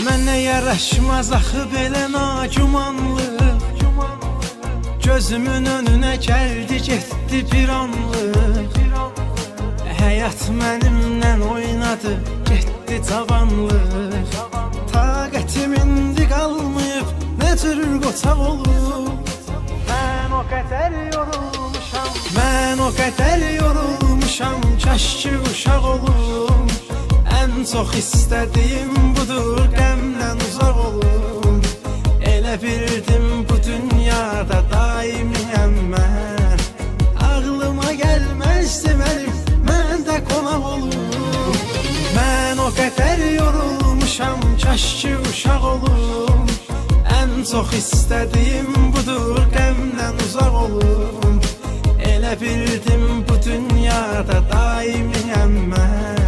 Mənə yaraşmaz axı belə nacumanlıq. Gözümün önünə gəldi getdi bir anlıq. Həyat mənimlə oynadı getdi cavanlıq. Taqətim indi qalmayıb nə cür qoçaq olub. Mən o qədər yorulmuşam, mən o qədər yorulmuşam, kaş ki uşaq olum. Ən çox istədiyim budur, qəmdən uzaq olum. Elə bildim bu dünyada daimiyəm mən. Ağlıma gəlməzdi mənim, mən də qonaq olum. Mən o qədər yorulmuşam, kaş ki uşaq olum. Ən çox istədiyim budur, qəmdən uzaq olum. Elə bildim bu dünyada daimiyəm mən.